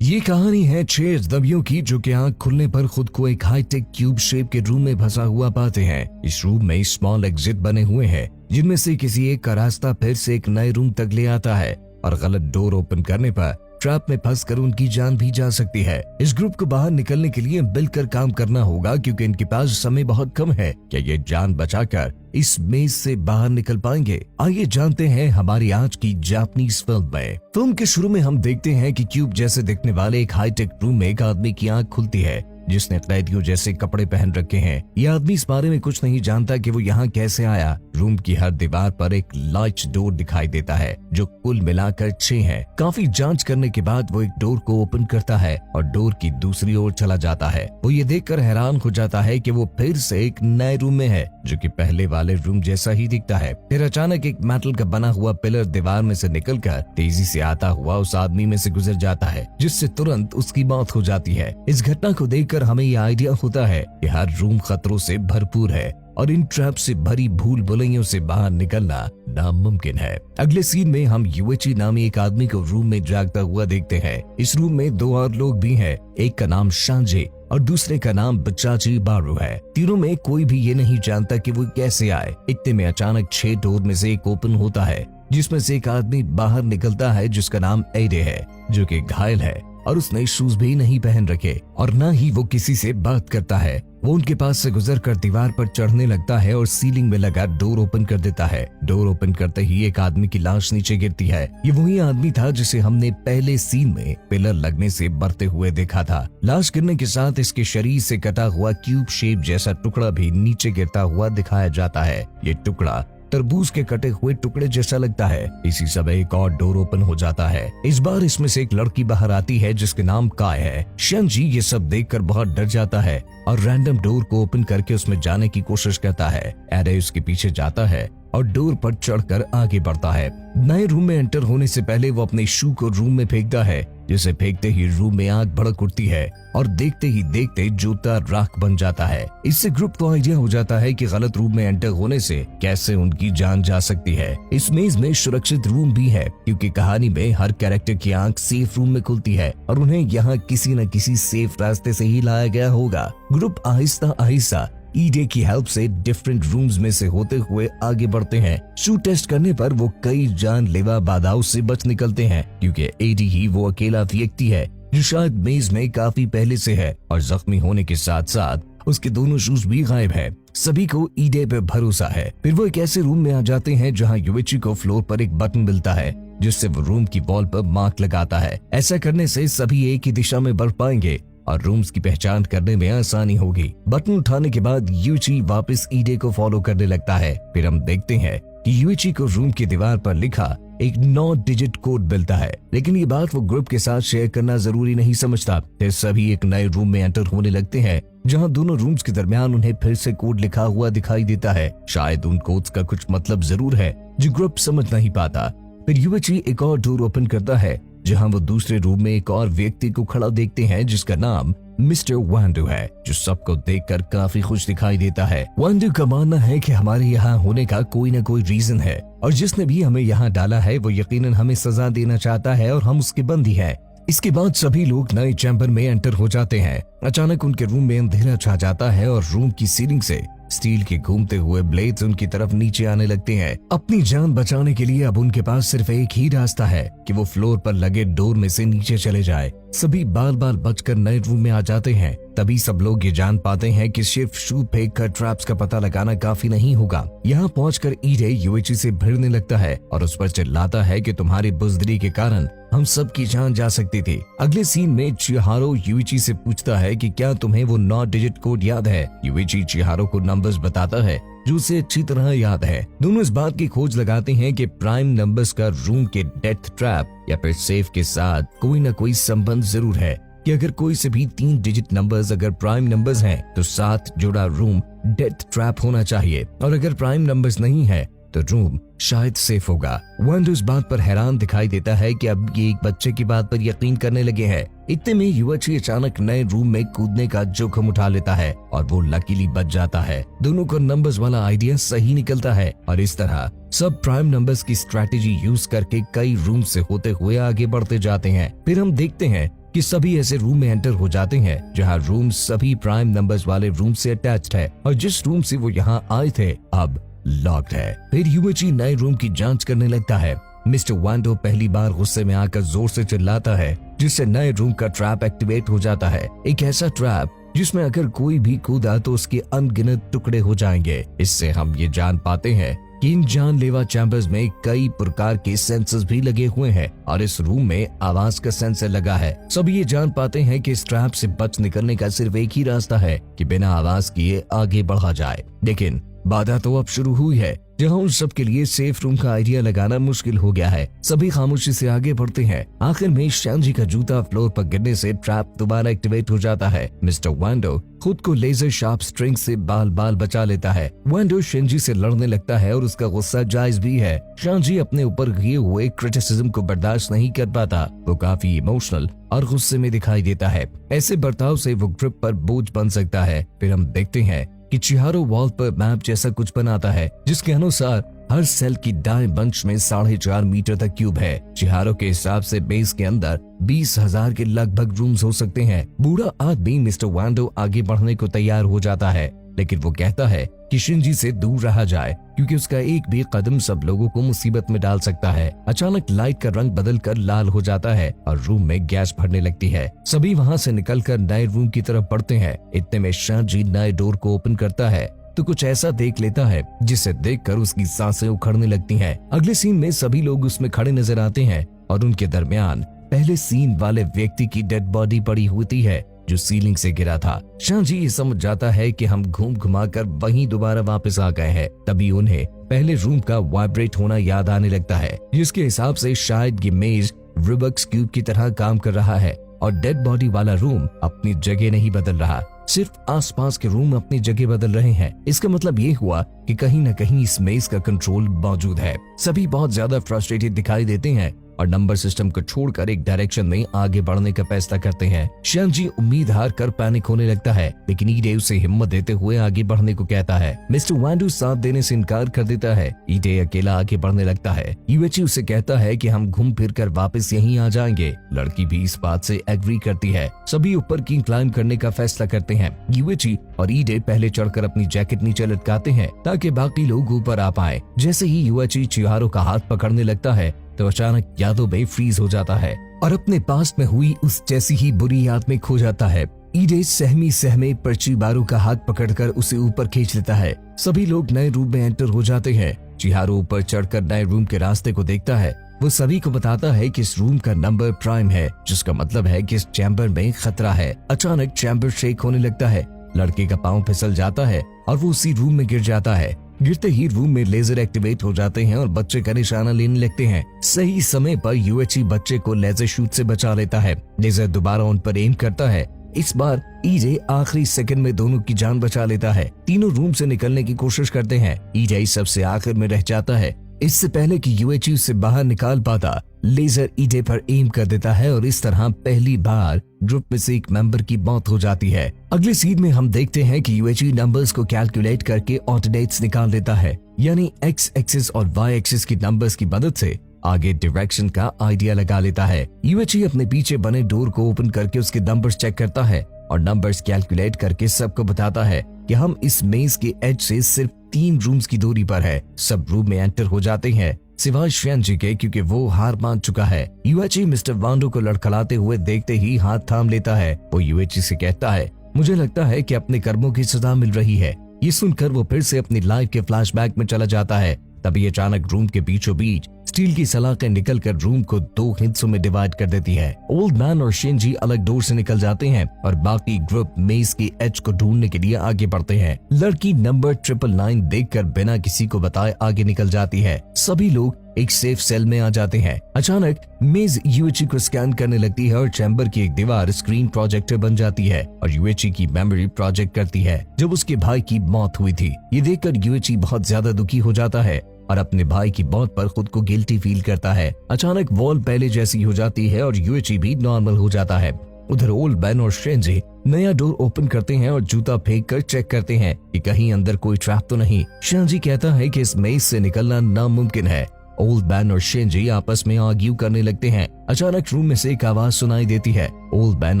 ये कहानी है 6 अजनबियों की जो कि आंख खुलने पर खुद को एक हाईटेक क्यूब शेप के रूम में फंसा हुआ पाते हैं। इस रूम में स्मॉल एग्जिट बने हुए हैं जिनमें से किसी एक का रास्ता फिर से एक नए रूम तक ले आता है और गलत डोर ओपन करने पर ट्रैप में फंसकर उनकी जान भी जा सकती है। इस ग्रुप को बाहर निकलने के लिए मिलकर काम करना होगा क्योंकि इनके पास समय बहुत कम है। क्या ये जान बचाकर इस मेज से बाहर निकल पाएंगे? आइए जानते हैं हमारी आज की जापानीज फिल्म में। फिल्म के शुरू में हम देखते हैं कि क्यूब जैसे दिखने वाले एक हाईटेक रूम में एक आदमी की आंख खुलती है जिसने कैदियों जैसे कपड़े पहन रखे हैं। यह आदमी इस बारे में कुछ नहीं जानता कि वो यहाँ कैसे आया। रूम की हर दीवार पर एक लाइट डोर दिखाई देता है जो कुल मिलाकर 6 है। काफी जांच करने के बाद वो एक डोर को ओपन करता है और डोर की दूसरी ओर चला जाता है। वो ये देखकर हैरान हो जाता है कि वो फिर से एक नए रूम में है जो कि पहले वाले रूम जैसा ही दिखता है। फिर अचानक एक मेटल का बना हुआ पिलर दीवार में से निकलकर तेजी से आता हुआ उस आदमी में से गुजर जाता है जिससे तुरंत उसकी मौत हो जाती है। इस घटना को देखकर हमें यह आइडिया होता है कि हर रूम खतरों से भरपूर है और इन ट्रैप से भरी भूल भुलैयों से बाहर निकलना नामुमकिन है। अगले सीन में हम यूएची नामी एक आदमी को रूम में जागता हुआ देखते हैं। इस रूम में 2 और लोग भी हैं। एक का नाम शांजे और दूसरे का नाम बचाची बारू है। तीनों में कोई भी ये नहीं जानता कि वो कैसे आए। इतने में अचानक 6 डोर में से एक ओपन होता है जिसमें से एक आदमी बाहर निकलता है जिसका नाम एडे है जो कि घायल है और उसने शूज भी नहीं पहन रखे और न ही वो किसी से बात करता है। वो उनके पास से गुजरकर दीवार पर चढ़ने लगता है और सीलिंग में लगा डोर ओपन कर देता है। डोर ओपन करते ही एक आदमी की लाश नीचे गिरती है। ये वही आदमी था जिसे हमने पहले सीन में पिलर लगने से मरते हुए देखा था। लाश गिरने के साथ इसके शरीर से कटा हुआ क्यूब शेप जैसा टुकड़ा भी नीचे गिरता हुआ दिखाया जाता है। ये टुकड़ा तरबूज के कटे हुए टुकड़े जैसा लगता है। इसी समय एक और डोर ओपन हो जाता है। इस बार इसमें से एक लड़की बाहर आती है जिसके नाम काय है। शंजी ये सब देखकर बहुत डर जाता है और रैंडम डोर को ओपन करके उसमें जाने की कोशिश करता है। एडे उसके पीछे जाता है और डोर पर चढ़कर आगे बढ़ता है। नए रूम में एंटर होने से पहले वो अपने शू को रूम में फेंकता है जिसे फेंकते ही रूम में आग भड़क उठती है और देखते ही देखते जूता राख बन जाता है। इससे ग्रुप को आइडिया हो जाता है कि गलत रूम में एंटर होने से कैसे उनकी जान जा सकती है। इस मेज में सुरक्षित रूम भी है क्योंकि कहानी में हर कैरेक्टर की आंख सेफ रूम में खुलती है और उन्हें यहाँ किसी न किसी सेफ रास्ते से ही लाया गया होगा। ग्रुप आहिस्ता आहिस्ता ईडे की हेल्प से डिफरेंट रूम्स में से होते हुए आगे बढ़ते हैं। शू टेस्ट करने पर वो कई जानलेवा बाधाओं से बच निकलते हैं क्योंकि एडी ही वो अकेला व्यक्ति है जो शायद मेज में काफी पहले से है और जख्मी होने के साथ साथ उसके दोनों शूज भी गायब है। सभी को ईडे पे भरोसा है। फिर वो एक ऐसे रूम में आ जाते हैं जहाँ यूएची को फ्लोर पर एक बटन मिलता है जिससे वो रूम की वॉल पर मार्क लगाता है। ऐसा करने से सभी एक ही दिशा में बढ़ पाएंगे और रूम्स की पहचान करने में आसानी होगी। बटन उठाने के बाद यूची वापस ईडे को फॉलो करने लगता है। फिर हम देखते हैं कि यूची को रूम की दीवार पर लिखा एक 9 डिजिट कोड मिलता है, लेकिन ये बात वो ग्रुप के साथ शेयर करना जरूरी नहीं समझता। फिर सभी एक नए रूम में एंटर होने लगते हैं जहां दोनों रूम्स के दरमियान उन्हें फिर से कोड लिखा हुआ दिखाई देता है। शायद उन कोड्स का कुछ मतलब जरूर है जो ग्रुप समझ नहीं पाता। फिर यूची एक और डोर ओपन करता है जहां वो दूसरे रूम में एक और व्यक्ति को खड़ा देखते हैं जिसका नाम मिस्टर वांडू है जो सबको देखकर काफी खुश दिखाई देता है। वांडू का मानना है कि हमारे यहाँ होने का कोई न कोई रीजन है और जिसने भी हमें यहाँ डाला है वो यकीनन हमें सजा देना चाहता है और हम उसके बंदी हैं। इसके बाद सभी लोग नए चैम्बर में एंटर हो जाते हैं। अचानक उनके रूम में अंधेरा छा जाता है और रूम की सीलिंग से स्टील के घूमते हुए ब्लेड्स उनकी तरफ नीचे आने लगते हैं। अपनी जान बचाने के लिए अब उनके पास सिर्फ एक ही रास्ता है कि वो फ्लोर पर लगे डोर में से नीचे चले जाए। सभी बाल बाल बचकर नए रूम में आ जाते हैं। तभी सब लोग ये जान पाते हैं कि सिर्फ शू फेंक कर ट्रैप्स का पता लगाना काफी नहीं होगा। यहाँ पहुंचकर ईडे यूएची से भिड़ने लगता है और उस पर चिल्लाता है कि तुम्हारी बुजदिली के कारण हम सब की जान जा सकती थी। अगले सीन में चिहारो यूइची से पूछता है कि क्या तुम्हें वो 9 डिजिट कोड याद है। यूइची चिहारो को नंबर्स बताता है जो उसे अच्छी तरह याद है। दोनों इस बात की खोज लगाते हैं कि प्राइम नंबर्स का रूम के डेथ ट्रैप या फिर सेफ के साथ कोई न कोई संबंध जरूर है कि अगर कोई से भी 3 डिजिट नंबर्स अगर प्राइम नंबर्स हैं तो साथ जुड़ा रूम डेथ ट्रैप होना चाहिए और अगर प्राइम नंबर्स नहीं है तो रूम शायद सेफ होगा। वांडू इस बात पर हैरान दिखाई देता है कि अब ये एक बच्चे की बात पर यकीन करने लगे हैं। इतने में यूएची अचानक नए रूम में कूदने का जोखिम उठा लेता है और वो लकीली बच जाता है। दोनों को नंबर्स वाला आइडिया सही निकलता है और इस तरह सब प्राइम नंबर्स की स्ट्रैटेजी यूज करके कई रूम से होते हुए आगे बढ़ते जाते हैं। फिर हम देखते हैं कि सभी ऐसे रूम में एंटर हो जाते हैं जहां रूम सभी प्राइम नंबर्स वाले रूम से अटैच्ड है और जिस रूम से वो यहाँ आए थे अब लॉक्ड है। फिर यूएची नए रूम की जांच करने लगता है। मिस्टर वांडो पहली बार गुस्से में आकर जोर से चिल्लाता है जिससे नए रूम का ट्रैप एक्टिवेट हो जाता है। एक ऐसा ट्रैप जिसमें अगर कोई भी कूदा तो उसके अनगिनत टुकड़े हो जाएंगे। इससे हम ये जान पाते हैं कि इन जानलेवा चैम्बर्स में कई प्रकार के सेंसर्स भी लगे हुए हैं और इस रूम में आवाज का सेंसर लगा है। सब ये जान पाते हैं कि इस ट्रैप से बच निकलने का सिर्फ एक ही रास्ता है कि बिना आवाज किए आगे बढ़ा जाए। लेकिन बाधा तो अब शुरू हुई है जहां उन सब के लिए सेफ रूम का आइडिया लगाना मुश्किल हो गया है। सभी खामोशी से आगे बढ़ते हैं। आखिर में श्यानजी का जूता फ्लोर पर गिरने से ट्रैप दोबारा एक्टिवेट हो जाता है। मिस्टर वांडो खुद को लेजर शार्प स्ट्रिंग से बाल बाल बचा लेता है। वांडो शिनजी से लड़ने लगता है और उसका गुस्सा जायज भी है। शिनजी अपने ऊपर किए हुए क्रिटिसिज्म को बर्दाश्त नहीं कर पाता। वो काफी इमोशनल और गुस्से में दिखाई देता है। ऐसे बर्ताव से वो ग्रिप पर बोझ बन सकता है। फिर हम देखते हैं कि चिहारो वॉल पर मैप जैसा कुछ बनाता है जिसके अनुसार हर सेल की दाएं बंच में 4.5 मीटर तक क्यूब है। चिहारो के हिसाब से बेस के अंदर 20,000 के लगभग रूम्स हो सकते हैं। बूढ़ा आदमी मिस्टर वांडो आगे बढ़ने को तैयार हो जाता है लेकिन वो कहता है कि शिनजी से दूर रहा जाए क्योंकि उसका एक भी कदम सब लोगों को मुसीबत में डाल सकता है। अचानक लाइट का रंग बदलकर लाल हो जाता है और रूम में गैस भरने लगती है। सभी वहां से निकलकर नए रूम की तरफ बढ़ते हैं। इतने में शिनजी नए डोर को ओपन करता है तो कुछ ऐसा देख लेता है जिसे देखकर उसकी सांसें उखड़ने लगती हैं। अगले सीन में सभी लोग उसमें खड़े नजर आते हैं और उनके दरमियान पहले सीन वाले व्यक्ति की डेड बॉडी पड़ी होती है जो सीलिंग से गिरा था। शिनजी ये समझ जाता है कि हम घूम घुमाकर वहीं दोबारा वापस आ गए हैं। तभी उन्हें पहले रूम का वाइब्रेट होना याद आने लगता है जिसके हिसाब से शायद ये मेज रूबिक्स क्यूब की तरह काम कर रहा है और डेड बॉडी वाला रूम अपनी जगह नहीं बदल रहा, सिर्फ आसपास के रूम अपनी जगह बदल रहे हैं। इसका मतलब ये हुआ कि कहीं न कहीं इस मेज का कंट्रोल मौजूद है। सभी बहुत ज्यादा फ्रस्ट्रेटेड दिखाई देते हैं और नंबर सिस्टम को छोड़कर एक डायरेक्शन में आगे बढ़ने का फैसला करते हैं। शिनजी उम्मीद हार कर पैनिक होने लगता है लेकिन ईडे उसे हिम्मत देते हुए आगे बढ़ने को कहता है। मिस्टर वांडो साथ देने से इनकार कर देता है। ईडे अकेला आगे बढ़ने लगता है। यूएची उसे कहता है कि हम घूम फिर कर वापस यहीं आ जाएंगे। लड़की भी इस बात से एग्री करती है। सभी ऊपर की क्लाइंब करने का फैसला करते हैं। यूएची और ईडे पहले चढ़कर अपनी जैकेट नीचे लटकाते हैं ताकि बाकी लोग ऊपर आ पाए। जैसे ही यूएची चिहारो का हाथ पकड़ने लगता है तो अचानक यादों में फ्रीज हो जाता है और अपने पास में हुई उस जैसी ही बुरी याद में खो जाता है। ईडे सहमी सहमे पर्चीबारू का हाथ पकड़कर उसे ऊपर खींच लेता है। सभी लोग नए रूम में एंटर हो जाते हैं। चिहारो ऊपर चढ़कर नए रूम के रास्ते को देखता है। वो सभी को बताता है कि इस रूम का नंबर प्राइम है जिसका मतलब है कि इस चैम्बर में खतरा है। अचानक चैम्बर शेक होने लगता है। लड़के का पाँव फिसल जाता है और वो उसी रूम में गिर जाता है। गिरते ही रूम में लेजर एक्टिवेट हो जाते हैं और बच्चे का निशाना लेने लगते हैं। सही समय पर यूएची बच्चे को लेजर शूट से बचा लेता है। लेजर दोबारा उन पर एम करता है। इस बार ईजे आखिरी सेकंड में दोनों की जान बचा लेता है। तीनों रूम से निकलने की कोशिश करते हैं। ईजे सबसे आखिर में रह जाता है। इससे पहले कि यूएची उसे बाहर निकाल पाता, लेजर ईडे पर एम कर देता है और इस तरह पहली बार ग्रुप में से एक मेंबर की मौत हो जाती है। अगले सीन में हम देखते हैं कि यूएची नंबर्स को कैलकुलेट करके ऑर्डिनेट्स निकाल देता है, यानी एक्स एक्सिस और वाई एक्सिस की नंबर्स की मदद से आगे डायरेक्शन का आइडिया लगा लेता है। यूएची अपने पीछे बने डोर को ओपन करके उसके नंबर्स चेक करता है और नंबर्स कैलकुलेट करके सबको बताता है कि हम इस मेज के एज से सिर्फ 3 रूम्स की दूरी पर है। सब रूम में एंटर हो जाते हैं सिवाय शिनजी के, क्योंकि वो हार मान चुका है। यूएची मिस्टर वांडो को लड़खड़ाते हुए देखते ही हाथ थाम लेता है। वो यूएची से कहता है, मुझे लगता है कि अपने कर्मों की सजा मिल रही है। ये सुनकर वो फिर से अपनी लाइफ के फ्लैशबैक में चला जाता है। तभी अचानक रूम के बीचों बीच स्टील की सलाखें निकलकर रूम को 2 हिस्सों में डिवाइड कर देती है। ओल्ड मैन और शिनजी अलग डोर से निकल जाते हैं और बाकी ग्रुप मेज की एज को ढूंढने के लिए आगे बढ़ते हैं। लड़की नंबर 999 देखकर बिना किसी को बताए आगे निकल जाती है। सभी लोग एक सेफ सेल में आ जाते हैं। अचानक मेज यूएची को स्कैन करने लगती है और चैम्बर की एक दीवार स्क्रीन प्रोजेक्टर बन जाती है और यूएची की मेमोरी प्रोजेक्ट करती है जब उसके भाई की मौत हुई थी। ये देखकर यूएची बहुत ज्यादा दुखी हो जाता है और अपने भाई की मौत पर खुद को गिल्टी फील करता है। अचानक वॉल पहले जैसी हो जाती है और यूएची भी नॉर्मल हो जाता है। उधर ओल्ड मैन और शिनजी नया डोर ओपन करते हैं और जूता फेंक कर चेक करते हैं कि कहीं अंदर कोई ट्रैप तो नहीं। शिनजी कहता है कि इस मेज से निकलना नामुमकिन है। ओल्ड मैन और शेंजी आपस में आर्ग्यू करने लगते हैं। अचानक रूम में से एक आवाज सुनाई देती है। ओल्ड मैन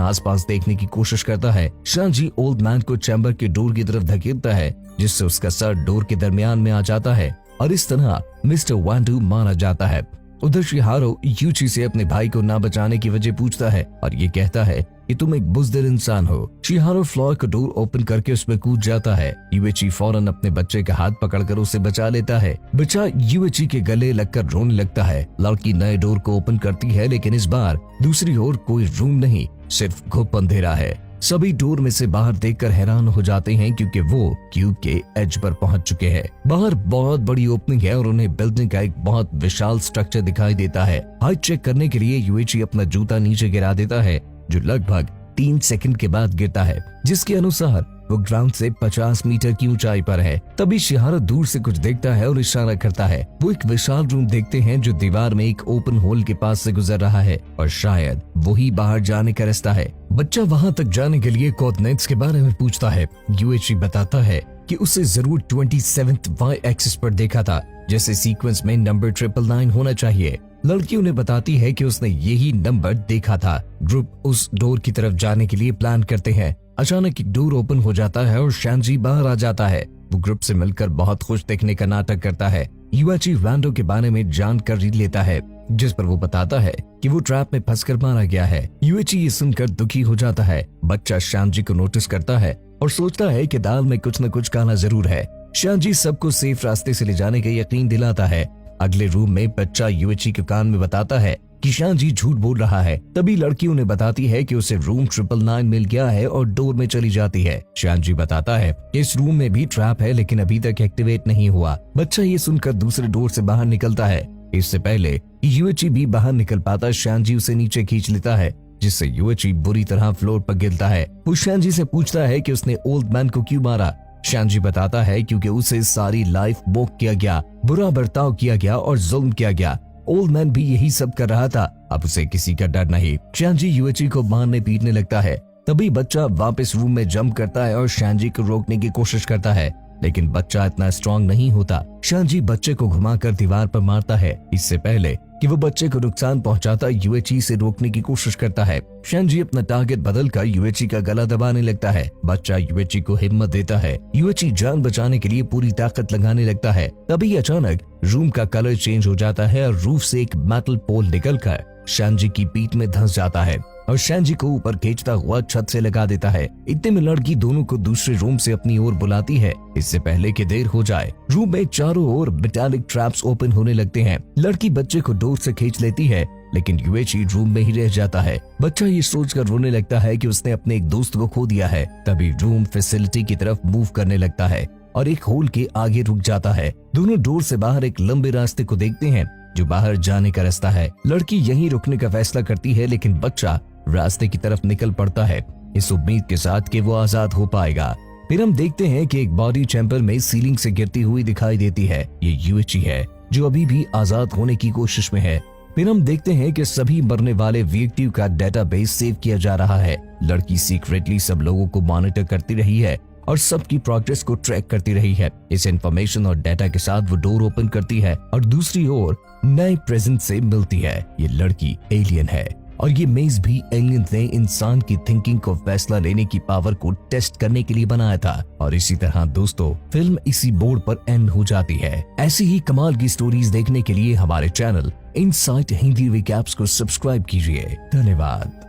आसपास देखने की कोशिश करता है। शेंजी ओल्ड मैन को चैम्बर के डोर की तरफ धकेलता है, जिससे उसका सर डोर के दरमियान में आ जाता है और इस तरह मिस्टर वांडू मारा जाता है। उधर शिहारो यूची से अपने भाई को ना बचाने की वजह पूछता है और ये कहता है कि तुम एक बुज़दिल इंसान हो। शिहारो फ्लोर का डोर ओपन करके उसमें कूद जाता है। यूएची फौरन अपने बच्चे का हाथ पकड़कर उसे बचा लेता है। बच्चा यूएची के गले लगकर रोने लगता है। लड़की नए डोर को ओपन करती है, लेकिन इस बार दूसरी ओर कोई रूम नहीं, सिर्फ घुप अंधेरा है। सभी डोर में से बाहर देखकर हैरान हो जाते हैं, क्योंकि वो क्यूब के एज पर पहुंच चुके हैं। बाहर बहुत बड़ी ओपनिंग है और उन्हें बिल्डिंग का एक बहुत विशाल स्ट्रक्चर दिखाई देता है। हाइट चेक करने के लिए यूएची अपना जूता नीचे गिरा देता है, जो लगभग 3 सेकंड के बाद गिरता है, जिसके अनुसार वो ग्राउंड से 50 मीटर की ऊंचाई पर है। तभी शिहारो दूर से कुछ देखता है और इशारा करता है। वो एक विशाल रूम देखते हैं जो दीवार में एक ओपन होल के पास से गुजर रहा है और शायद वही बाहर जाने का रास्ता है। बच्चा वहां तक जाने के लिए कोऑर्डिनेट्स के बारे में पूछता है। यूएची बताता है कि उसे जरूर 27th वाई एक्सिस पर देखा था, जैसे सीक्वेंस में नंबर 999 होना चाहिए। लड़की उन्हें बताती है कि उसने यही नंबर देखा था। ग्रुप उस डोर की तरफ जाने के लिए प्लान करते हैं। अचानक एक डोर ओपन हो जाता है और शेंजी बाहर आ जाता है। वो ग्रुप से मिलकर बहुत खुश दिखने का नाटक करता है। यूएची वांडो के बारे में जानकारी लेता है, जिस पर वो बताता है कि वो ट्रैप में फंसकर मारा गया है। यूएची ये सुनकर दुखी हो जाता है। बच्चा शेंजी को नोटिस करता है और सोचता है कि दाल में कुछ न कुछ काला जरूर है। शेंजी सबको सेफ रास्ते से ले जाने का यकीन दिलाता है। अगले रूम में बच्चा यूएची के कान में बताता है कि शेंजी झूठ बोल रहा है। तभी लड़की उन्हें बताती है कि उसे रूम 999 मिल गया है और डोर में चली जाती है। शेंजी बताता है कि इस रूम में भी ट्रैप है, लेकिन अभी तक एक्टिवेट नहीं हुआ। बच्चा ये सुनकर दूसरे डोर से बाहर निकलता है। इससे पहले यूएची भी बाहर निकल पाता, शेंजी उसे नीचे खींच लेता है, जिससे यूएची बुरी तरह फ्लोर पर गिरता है। वो शेंजी से पूछता है कि उसने ओल्ड मैन को क्यों मारा। शेंजी बताता है क्योंकि उसे सारी लाइफ बोक किया गया, बुरा बर्ताव किया गया और जुल्म किया गया। ओल्ड मैन भी यही सब कर रहा था, अब उसे किसी का डर नहीं। शेंजी यूएची को मारने पीटने लगता है। तभी बच्चा वापस रूम में जंप करता है और शेंजी को रोकने की कोशिश करता है, लेकिन बच्चा इतना स्ट्रांग नहीं होता। शेंजी बच्चे को घुमाकर दीवार पर मारता है। इससे पहले कि वो बच्चे को नुकसान पहुंचाता, यूएची से रोकने की कोशिश करता है। शेंजी अपना टारगेट बदलकर यूएची का गला दबाने लगता है। बच्चा यूएची को हिम्मत देता है। यूएची जान बचाने के लिए पूरी ताकत लगाने लगता है। तभी अचानक रूम का कलर चेंज हो जाता है और रूफ से एक मेटल पोल निकलकर शेंजी की पीठ में धंस जाता है और शेंजी को ऊपर खींचता हुआ छत से लगा देता है। इतने में लड़की दोनों को दूसरे रूम से अपनी ओर बुलाती है, इससे पहले कि देर हो जाए। रूम में चारों ओर मेटालिक ट्रैप्स ओपन होने लगते हैं। लड़की बच्चे को डोर से खींच लेती है, लेकिन यूएची रूम में ही रह जाता है। बच्चा ये सोचकर रोने लगता है कि उसने अपने एक दोस्त को खो दिया है। तभी रूम फैसिलिटी की तरफ मूव करने लगता है और एक होल के आगे रुक जाता है। दोनों डोर से बाहर एक लंबे रास्ते को देखते हैं, जो बाहर जाने का रास्ता है। लड़की यहीं रुकने का फैसला करती है, लेकिन बच्चा रास्ते की तरफ निकल पड़ता है, इस उम्मीद के साथ कि वो आजाद हो पाएगा। फिर हम देखते हैं कि एक बॉडी चैम्बर में सीलिंग से गिरती हुई दिखाई देती है। ये यूएची है, जो अभी भी आजाद होने की कोशिश में है। फिर हम देखते हैं कि सभी मरने वाले व्यक्तियों का डेटाबेस सेव किया जा रहा है। लड़की सीक्रेटली सब लोगों को मॉनिटर करती रही है और सबकी प्रोग्रेस को ट्रैक करती रही है। इस इंफॉर्मेशन और डेटा के साथ वो डोर ओपन करती है और दूसरी ओर नए प्रेजेंट से मिलती है। ये लड़की एलियन है और ये मेज भी एलियन ने इंसान की थिंकिंग को फैसला लेने की पावर को टेस्ट करने के लिए बनाया था। और इसी तरह दोस्तों, फिल्म इसी बोर्ड पर एंड हो जाती है। ऐसी ही कमाल की स्टोरीज देखने के लिए हमारे चैनल इनसाइट हिंदी रिकैप्स को सब्सक्राइब कीजिए। धन्यवाद।